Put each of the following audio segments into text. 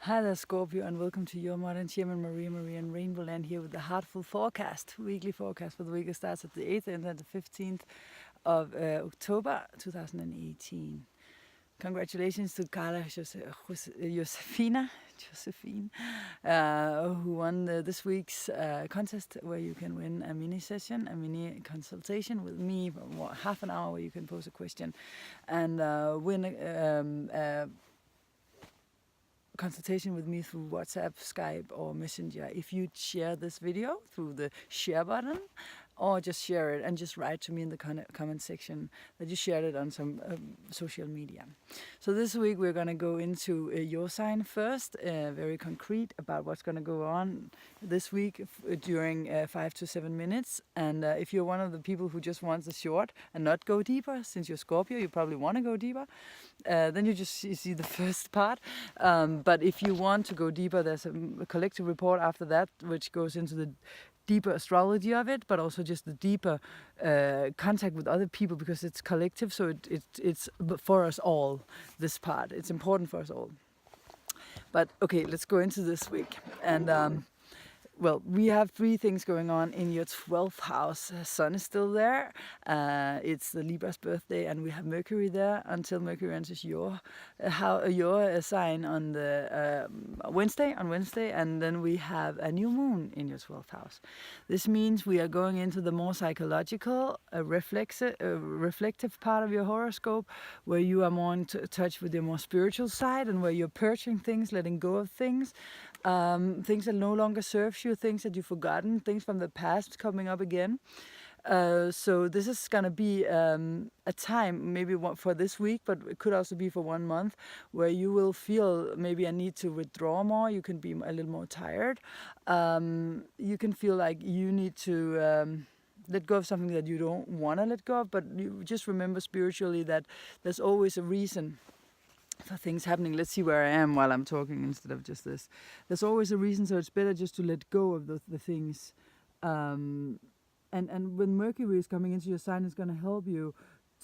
Hi there, Scorpio, and welcome to your modern shaman Maria and RainbowLand here with the Heartful Forecast, weekly forecast for the week that starts at the 8th and then the 15th of October 2018. Congratulations to Carla Josefina, who won this week's contest where you can win a mini session, a mini consultation with me for half an hour where you can pose a question and win a consultation with me through WhatsApp, Skype, or Messenger. If you share this video through the share button, or just share it and just write to me in the comment section that you shared it on some social media. So this week we're going to go into your sign first, very concrete about what's going to go on this week during 5 to 7 minutes. And if you're one of the people who just wants a short and not go deeper, since you're Scorpio, you probably want to go deeper, then you just see the first part. But if you want to go deeper, there's a collective report after that, which goes into the deeper astrology of it, but also just the deeper contact with other people, because it's collective, so it's for us all, this part. It's important for us all. But okay, let's go into this week. And well, we have 3 things going on in your 12th house. Sun is still there. It's the Libra's birthday, and we have Mercury there until Mercury enters your sign on the Wednesday. And then we have a new moon in your 12th house. This means we are going into the more psychological, reflective part of your horoscope, where you are more in touch with your more spiritual side, and where you're purging things, letting go of things. Things that no longer serves you, things that you've forgotten, things from the past coming up again. So this is going to be a time, maybe for this week, but it could also be for 1 month, where you will feel maybe a need to withdraw more. You can be a little more tired. You can feel like you need to let go of something that you don't want to let go of, but you just remember spiritually that there's always a reason for things happening. Let's see where I am while I'm talking instead of just this. There's always a reason, so it's better just to let go of the things. And when Mercury is coming into your sign, it's going to help you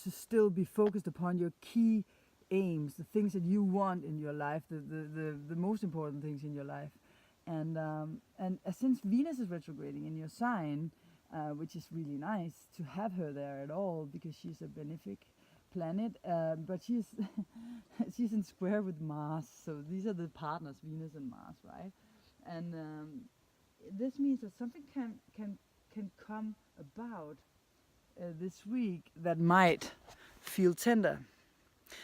to still be focused upon your key aims, the things that you want in your life, the most important things in your life. And since Venus is retrograding in your sign, which is really nice to have her there at all, because she's a benefic planet, but she's she's in square with Mars, so these are the partners, Venus and Mars, right? And this means that something can come about this week that might feel tender,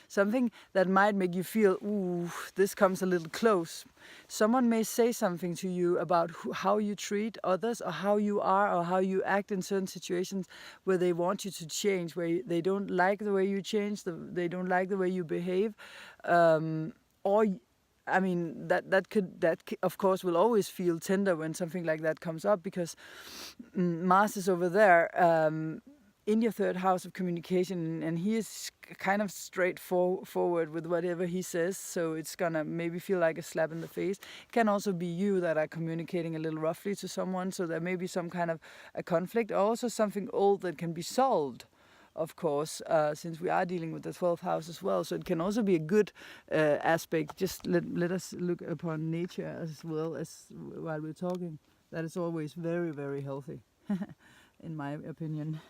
something that might make you feel, ooh, this comes a little close. Someone may say something to you about how you treat others, or how you are, or how you act in certain situations where they want you to change, where they don't like the way you change, they don't like the way you behave, or I mean, that of course will always feel tender when something like that comes up, because Mars is over there in your 3rd house of communication, and he is kind of straightforward with whatever he says, so it's gonna maybe feel like a slap in the face. It can also be you that are communicating a little roughly to someone, so there may be some kind of a conflict, or also something old that can be solved, of course, since we are dealing with the 12th house as well. So it can also be a good aspect. Just let us look upon nature as well as while we're talking. That is always very, very healthy, in my opinion.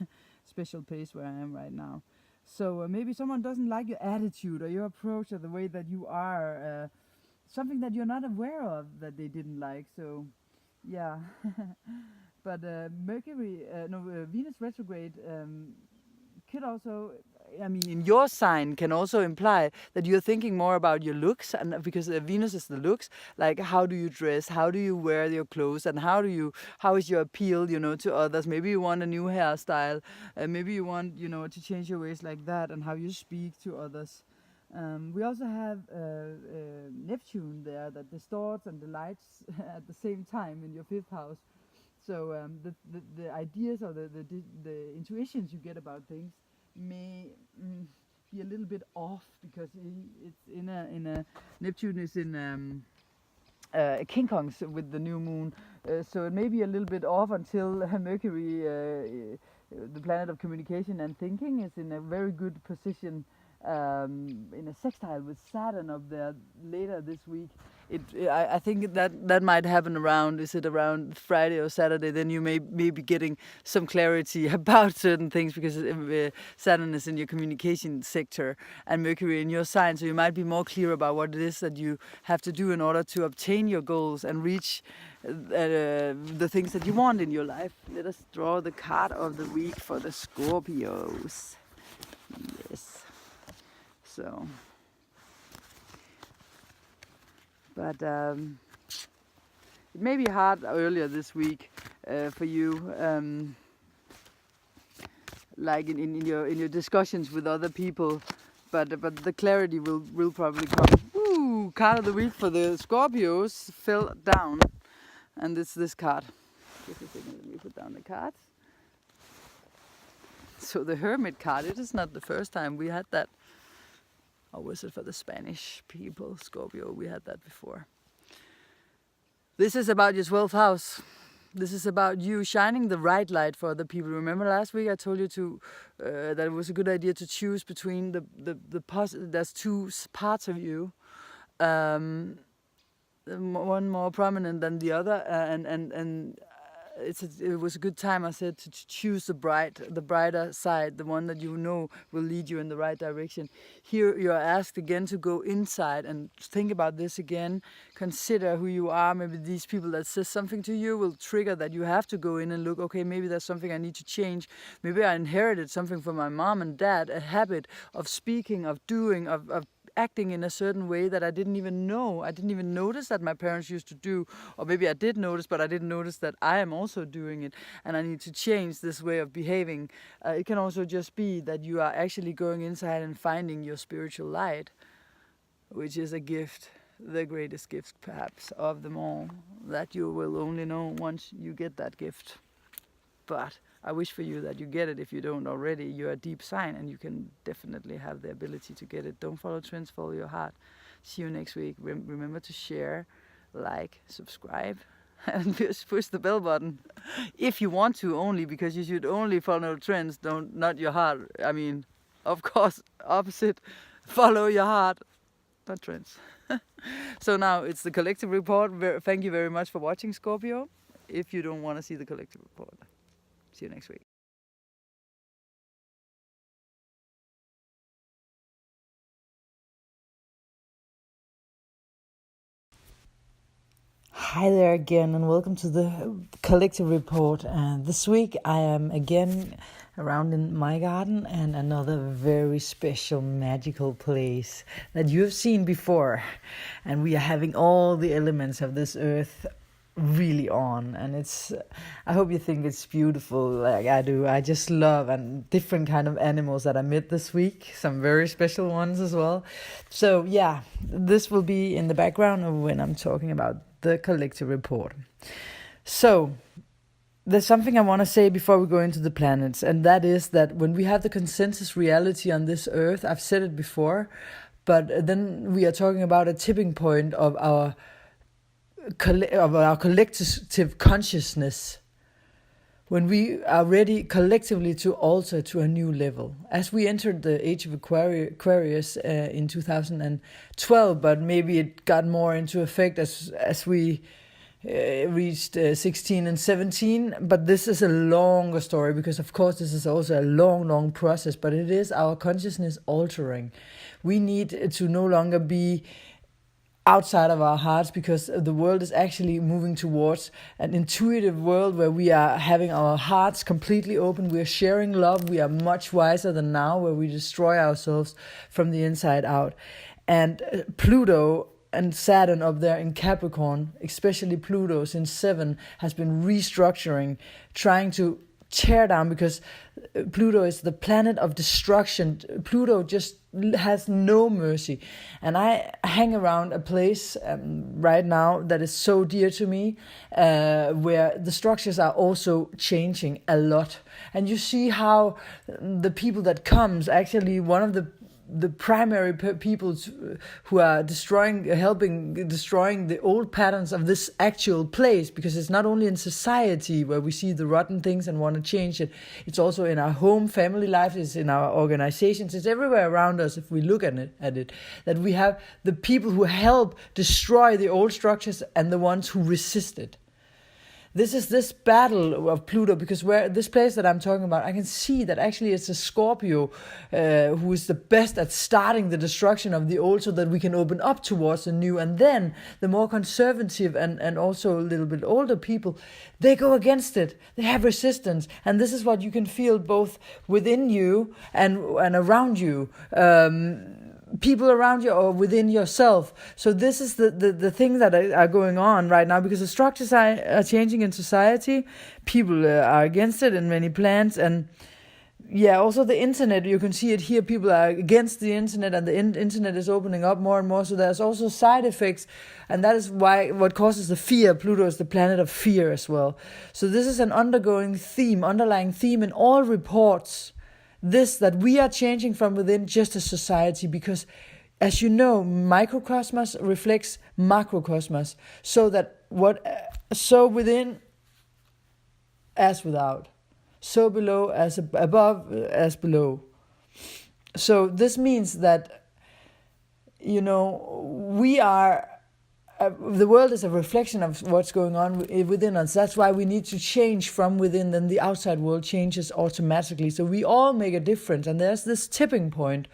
Special place where I am right now. So maybe someone doesn't like your attitude or your approach or the way that you are, something that you're not aware of that they didn't like. So yeah. But Venus retrograde could also, I mean, in your sign can also imply that you're thinking more about your looks, and because Venus is the looks, like how do you dress, how do you wear your clothes, and how is your appeal, to others. Maybe you want a new hairstyle, maybe you want, to change your ways like that, and how you speak to others. We also have Neptune there that distorts and delights at the same time in your 5th house. So the ideas or the intuitions you get about things may be a little bit off, because it's in a Neptune is in King Kongs with the new moon, so it may be a little bit off until Mercury, the planet of communication and thinking, is in a very good position in a sextile with Saturn up there later this week I think that might happen around, is it around Friday or Saturday? Then you may be getting some clarity about certain things, because Saturn is in your communication sector and Mercury in your sign. So you might be more clear about what it is that you have to do in order to obtain your goals and reach the things that you want in your life. Let us draw the card of the week for the Scorpios. Yes. So... But it may be hard earlier this week for you, like in your discussions with other people. But the clarity will probably come. Ooh, card of the week for the Scorpios fell down, and it's this card. Just a second, let me put down the cards. So the Hermit card. It is not the first time we had that. Or was it for the Spanish people, Scorpio? We had that before. This is about your 12th house. This is about you shining the right light for other people. Remember last week I told you to that it was a good idea to choose between there's two parts of you, one more prominent than the other, and it was a good time, I said, to choose the brighter side, the one that you know will lead you in the right direction. Here you are asked again to go inside and think about this again. Consider who you are. Maybe these people that says something to you will trigger that you have to go in and look, okay, maybe there's something I need to change. Maybe I inherited something from my mom and dad, a habit of speaking, of doing, of acting in a certain way that I didn't even know. I didn't even notice that my parents used to do, or maybe I did notice, but I didn't notice that I am also doing it, and I need to change this way of behaving. It can also just be that you are actually going inside and finding your spiritual light, which is a gift, the greatest gift perhaps of them all, that you will only know once you get that gift. But I wish for you that you get it. If you don't already, you're a deep sign and you can definitely have the ability to get it. Don't follow trends, follow your heart. See you next week. Remember to share, like, subscribe, and just push the bell button. If you want to only, because you should only follow trends, not your heart. I mean, of course, opposite. Follow your heart, not trends. So now it's the collective report. Thank you very much for watching, Scorpio. If you don't want to see the collective report. See you next week. Hi there again, and welcome to the collective report. And this week I am again around in my garden, and another very special magical place that you have seen before. And we are having all the elements of this earth really on, and I hope you think it's beautiful like I do. I just love and different kind of animals that I met this week, some very special ones as well. So yeah, this will be in the background of when I'm talking about the collective report. So there's something I want to say before we go into the planets, and that is that when we have the consensus reality on this earth, I've said it before, but then we are talking about a tipping point of our collective consciousness, when we are ready collectively to alter to a new level. As we entered the age of Aquarius in 2012, but maybe it got more into effect as we reached 16 and 17. But this is a longer story, because of course this is also a long process, but it is our consciousness altering. We need to no longer be outside of our hearts, because the world is actually moving towards an intuitive world where we are having our hearts completely open. We are sharing love. We are much wiser than now, where we destroy ourselves from the inside out. And Pluto and Saturn up there in Capricorn, especially Pluto since 7, has been restructuring, trying to tear down, because Pluto is the planet of destruction. Pluto just has no mercy. And I hang around a place right now that is so dear to me, where the structures are also changing a lot. And you see how the people that comes, actually one of the the primary people who are helping destroying the old patterns of this actual place, because it's not only in society where we see the rotten things and want to change it, it's also in our home, family life, it's in our organizations, it's everywhere around us. If we look at it, that we have the people who help destroy the old structures and the ones who resist it. This is this battle of Pluto, because where this place that I'm talking about, I can see that actually it's a Scorpio who is the best at starting the destruction of the old, so that we can open up towards the new. And then the more conservative and also a little bit older people, they go against it. They have resistance. And this is what you can feel both within you and around you. People around you or within yourself. So this is the things that are going on right now, because the structures are changing in society. People are against it in many plans. And yeah, also the internet, you can see it here. People are against the internet, and the internet is opening up more and more. So there's also side effects, and that is what causes the fear. Pluto is the planet of fear as well. So this is an underlying theme in all reports. That we are changing from within just as society, because as you know, microcosmos reflects macrocosmos, so that so within as without, so below as above as below. So this means that, we are the world is a reflection of what's going on within us. That's why we need to change from within, then the outside world changes automatically. So we all make a difference. And there's this tipping point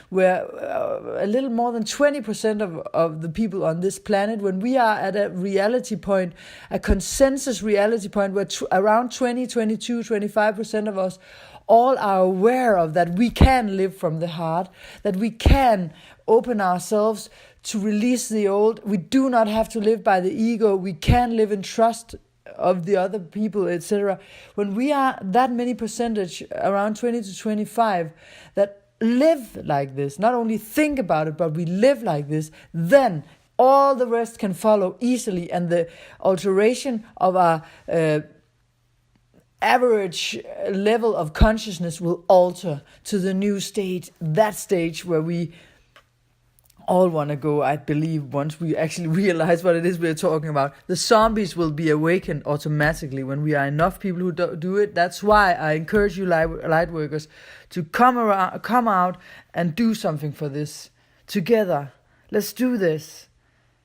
where a little more than 20% of the people on this planet, when we are at a reality point, a consensus reality point where around 20, 22, 25% of us all are aware of that we can live from the heart, that we can open ourselves to release the old. We do not have to live by the ego. We can live in trust of the other people, etc. When we are that many percentage, around 20 to 25, that live like this, not only think about it, but we live like this, then all the rest can follow easily, and the alteration of our average level of consciousness will alter to the new state, that stage where we all want to go, I believe, once we actually realize what it is we're talking about. The zombies will be awakened automatically when we are enough people who do it. That's why I encourage you light workers to come out and do something for this together. Let's do this.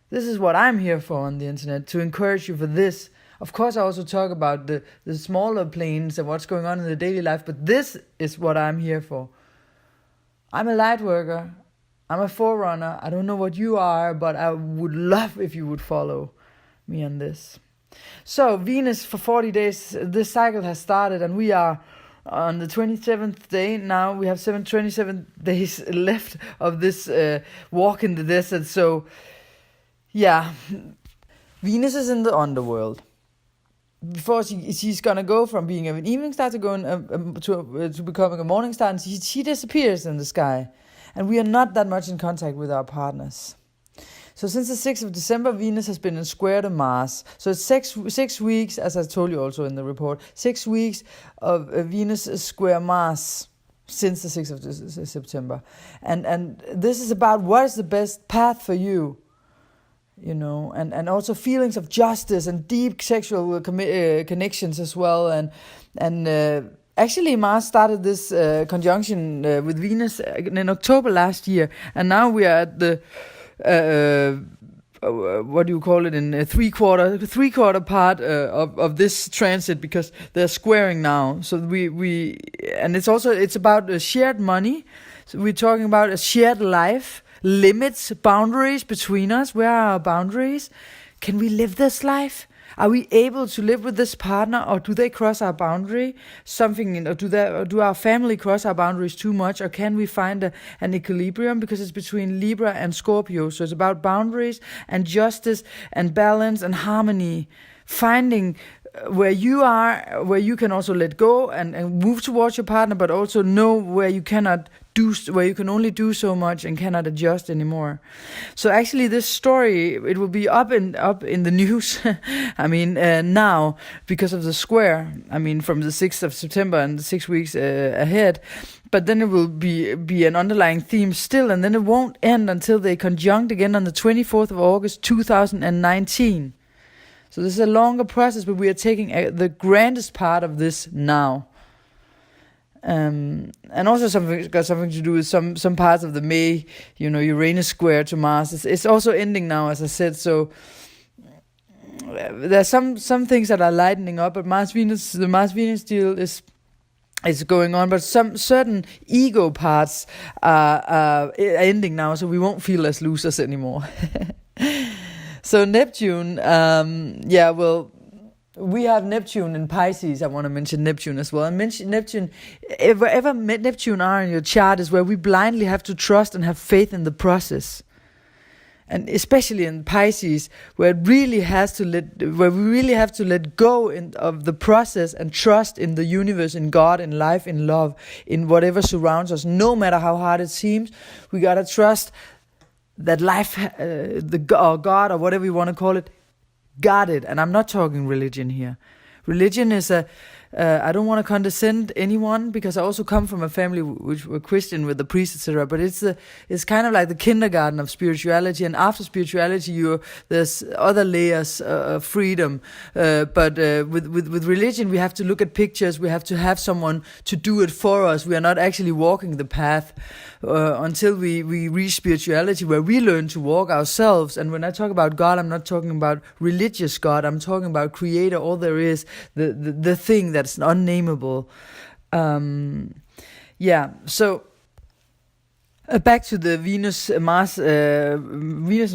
This is what I'm here for on the internet, to encourage you for this. Of course, I also talk about the smaller planes and what's going on in the daily life, but this is what I'm here for. I'm a light worker. I'm a forerunner. I don't know what you are, but I would love if you would follow me on this. So Venus, for 40 days, this cycle has started, and we are on the 27th day now. We have 27 days left of this walk in the desert. So yeah, Venus is in the underworld. Before she's gonna go from being an evening star to going to becoming a morning star, and she disappears in the sky. And we are not that much in contact with our partners. So since the 6th of December, Venus has been in square to Mars. So it's six weeks, as I told you also in the report, 6 weeks of Venus square Mars since the 6th of September. And this is about what is the best path for you, and also feelings of justice and deep sexual connections as well. And actually, Mars started this conjunction with Venus in October last year, and now we are at the what do you call it, in a three-quarter part of this transit, because they're squaring now. So and it's about shared money. So we're talking about a shared life, limits, boundaries between us. Where are our boundaries? Can we live this life? Are we able to live with this partner, or do they cross our boundary? Or do our family cross our boundaries too much, or can we find an equilibrium? Because it's between Libra and Scorpio, so it's about boundaries and justice and balance and harmony. Finding where you are, where you can also let go and move towards your partner, but also know where you cannot do, where you can only do so much and cannot adjust anymore. So actually this story, it will be up in the news I mean now, because of the square, I mean from the 6th of September and the 6 weeks ahead. But then it will be an underlying theme still, and then it won't end until they conjunct again on the 24th of August 2019. So this is a longer process, but we are taking the grandest part of this now. And also got something to do with some parts of the May, Uranus square to Mars. It's also ending now, as I said. So there's some things that are lightening up, but the Mars-Venus deal is going on, but some certain ego parts are ending now, so we won't feel as losers anymore. So Neptune, we have Neptune in Pisces. I want to mention Neptune as well. And mention Neptune, wherever Neptune are in your chart is where we blindly have to trust and have faith in the process. And especially in Pisces, where we really have to let go of the process and trust in the universe, in God, in life, in love, in whatever surrounds us. No matter how hard it seems, we gotta trust that life, or God, or whatever you want to call it, got it. And I'm not talking religion here. Religion is I don't want to condescend anyone, because I also come from a family which were Christian with the priest, etc. But it's kind of like the kindergarten of spirituality, and after spirituality, there's other layers of freedom. But with religion, we have to look at pictures. We have to have someone to do it for us. We are not actually walking the path until we reach spirituality, where we learn to walk ourselves. And when I talk about God, I'm not talking about religious God. I'm talking about Creator, all there is, the thing that's unnameable. So back to the Venus in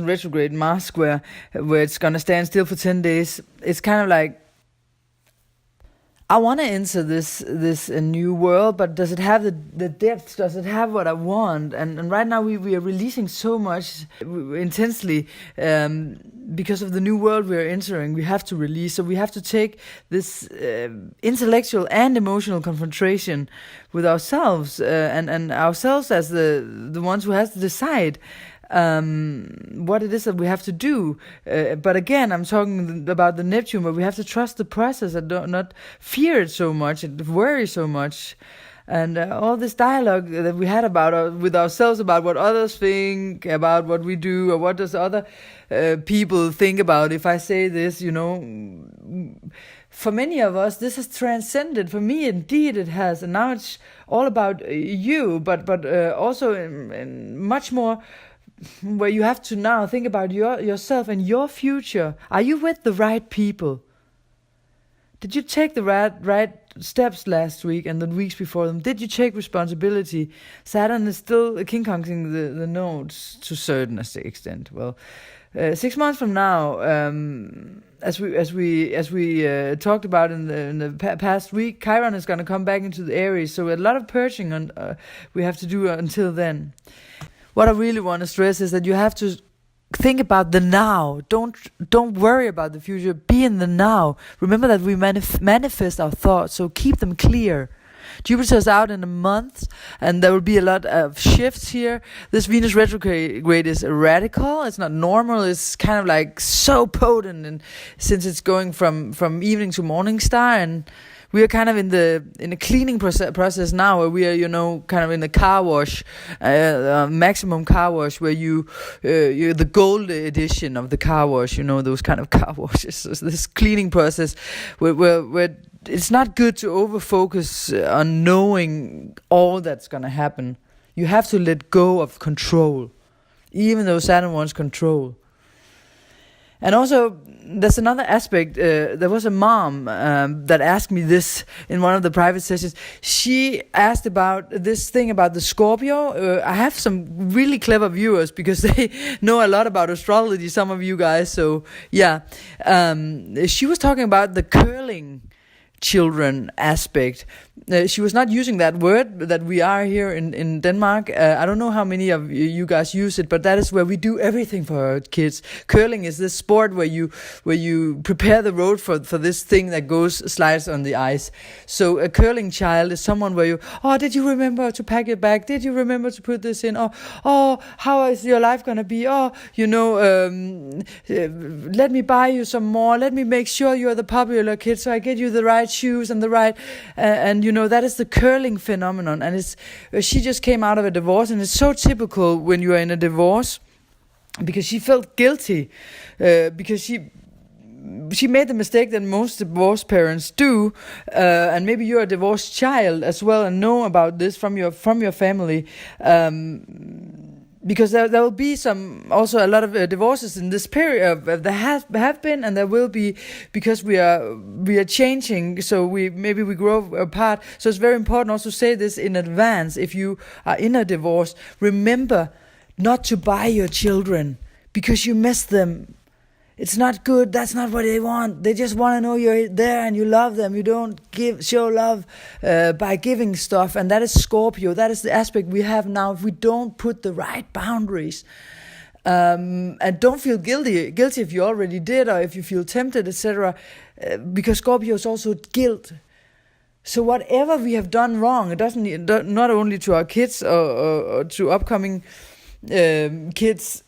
retrograde Mars square, where it's gonna stand still for 10 days. It's kind of like, I want to enter this new world, but does it have the depth? Does it have what I want? And right now we are releasing so much intensely because of the new world we are entering. We have to release, so we have to take this intellectual and emotional confrontation with ourselves, and ourselves as the ones who has to decide what it is that we have to do. But again, I'm talking about the Neptune, where we have to trust the process and not fear it so much and worry so much. And all this dialogue that we had with ourselves about what others think, about what we do, or what does other people think about if I say this, For many of us, this has transcended. For me, indeed, it has. And now it's all about you, but also in much more, where you have to now think about yourself and your future. Are you with the right people? Did you take the right steps last week and the weeks before them? Did you take responsibility? Saturn is still King Konging the nodes to a certain extent. Well, 6 months from now, as we talked about in the past week, Chiron is going to come back into the Aries. So a lot of purging we have to do until then. What I really want to stress is that you have to think about the now. Don't worry about the future. Be in the now. Remember that we manifest our thoughts, so keep them clear. Jupiter's out in a month, and there will be a lot of shifts here. This Venus retrograde is radical. It's not normal. It's kind of like so potent, and since it's going from evening to morning star, and we are kind of in a cleaning process now, where we are, kind of in the car wash, maximum car wash, where you're the gold edition of the car wash, those kind of car washes. So this cleaning process, where it's not good to over-focus on knowing all that's going to happen. You have to let go of control, even though Saturn wants control. And also, there's another aspect. There was a mom that asked me this in one of the private sessions. She asked about this thing about the Scorpio. I have some really clever viewers because they know a lot about astrology, some of you guys. So, yeah. She was talking about the curling children aspect. She was not using that word that we are here in Denmark. I don't know how many of you guys use it, but that is where we do everything for our kids. Curling is this sport where you prepare the road for this thing that slides on the ice. So a curling child is someone where did you remember to pack your bag? Did you remember to put this in? Oh, how is your life gonna be? Let me buy you some more. Let me make sure you're the popular kid, so I get you the right shoes and the right, that is the curling phenomenon. And she just came out of a divorce, and it's so typical when you are in a divorce, because she felt guilty, because she made the mistake that most divorced parents do, and maybe you're a divorced child as well and know about this from your family. Because there will be also a lot of divorces in this period. There have been, and there will be, because we are changing. So we grow apart. So it's very important also to say this in advance. If you are in a divorce, remember not to buy your children because you miss them. It's not good. That's not what they want. They just want to know you're there and you love them. You don't show love by giving stuff. And that is Scorpio. That is the aspect we have now. If we don't put the right boundaries, and don't feel guilty if you already did, or if you feel tempted, etc. Because Scorpio is also guilt. So whatever we have done wrong, it doesn't not only to our kids or to upcoming kids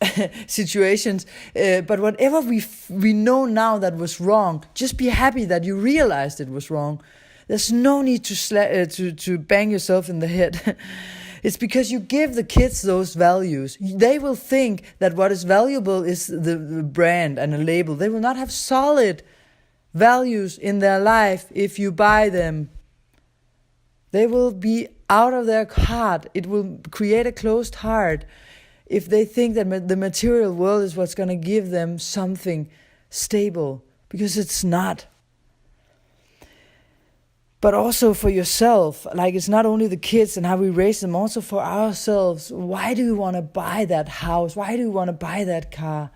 situations, but whatever we know now that was wrong, just be happy that you realized it was wrong. There's no need to bang yourself in the head. It's because you give the kids those values. They will think that what is valuable is the brand and a label. They will not have solid values in their life if you buy them. They will be out of their heart. It will create a closed heart if they think that the material world is what's going to give them something stable, because it's not. But also for yourself, like it's not only the kids and how we raise them, also for ourselves. Why do you want to buy that house? Why do you want to buy that car?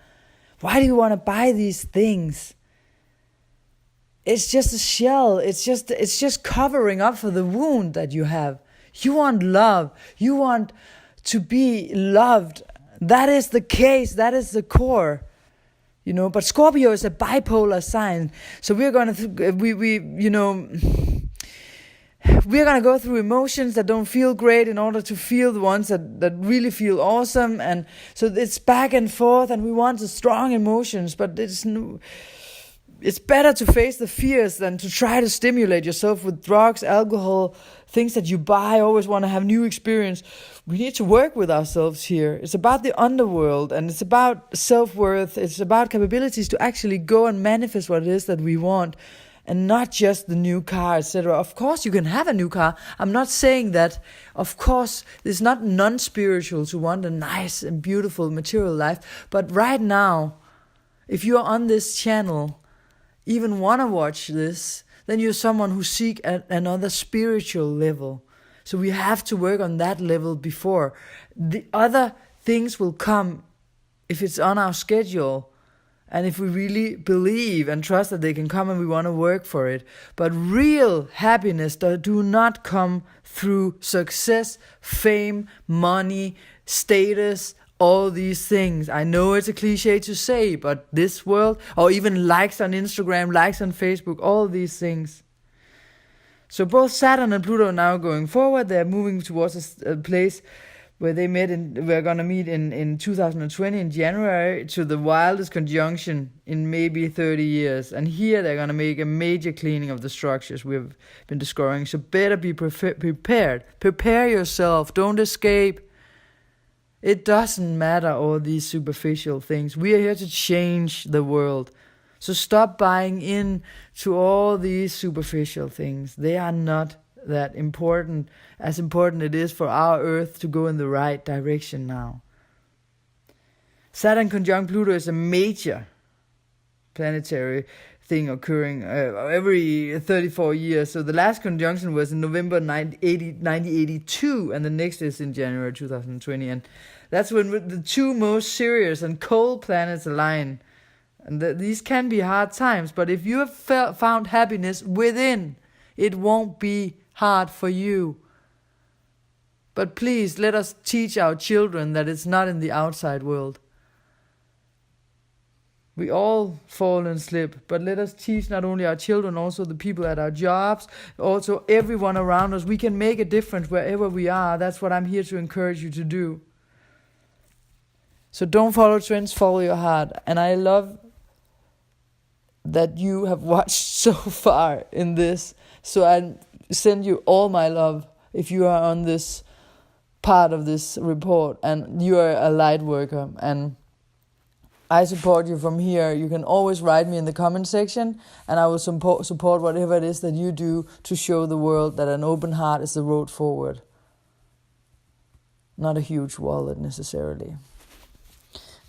Why do you want to buy these things? It's just a shell. It's just covering up for the wound that you have. You want love. You want to be loved. That is the case. That is the core. But Scorpio is a bipolar sign. So we're going to we're going to go through emotions that don't feel great in order to feel the ones that really feel awesome. And so it's back and forth, and we want the strong emotions, but it's better to face the fears than to try to stimulate yourself with drugs, alcohol, things that you buy, always want to have new experience. We need to work with ourselves here. It's about the underworld, and it's about self-worth. It's about capabilities to actually go and manifest what it is that we want, and not just the new car, etc. Of course, you can have a new car. I'm not saying that. Of course, it's not non-spiritual to want a nice and beautiful material life. But right now, if you're on this channel, even want to watch this, then you're someone who seek another spiritual level. So we have to work on that level before. The other things will come if it's on our schedule, and if we really believe and trust that they can come and we want to work for it. But real happiness do not come through success, fame, money, status, all these things. I know it's a cliche to say, but this world, or even likes on Instagram, likes on Facebook, all these things. So both Saturn and Pluto are now going forward. They're moving towards a place where we're going to meet in 2020 in January, to the wildest conjunction in maybe 30 years. And here they're going to make a major cleaning of the structures we've been discovering. So better be prepared. Prepare yourself. Don't escape. It doesn't matter all these superficial things. We are here to change the world. So stop buying in to all these superficial things. They are not that important, as important it is for our Earth to go in the right direction now. Saturn conjunct Pluto is a major planetary thing occurring every 34 years. So the last conjunction was in November 1982, and the next is in January 2020. And that's when the two most serious and cold planets align. And these can be hard times, but if you have found happiness within, It won't be hard for you. But please let us teach our children that it's not in the outside world. We all fall and slip, but let us teach not only our children, also the people at our jobs, also everyone around us. We can make a difference wherever we are. That's what I'm here to encourage you to do. So don't follow trends, follow your heart. And I love that you have watched so far in this. So I send you all my love if you are on this part of this report and you are a light worker, and I support you from here. You can always write me in the comment section, and I will support whatever it is that you do to show the world that an open heart is the road forward. Not a huge wallet necessarily.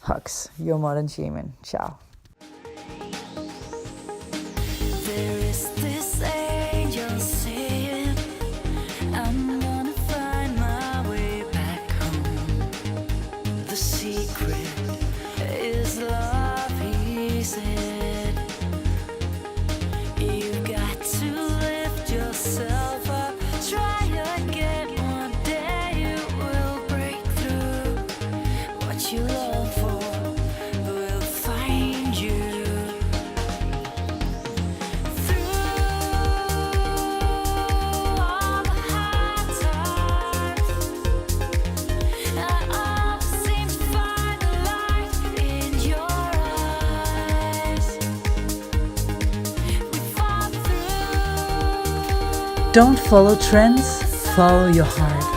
Hugs, your modern shaman. Ciao. There is this angel saying, I'm gonna find my way back home. The secret is love, he said. You've got to lift yourself up. Try again, one day you will break through. What you love for will find you. Through all the hard times, I always seem to find the light in your eyes. We fall through. Don't follow trends, follow your heart.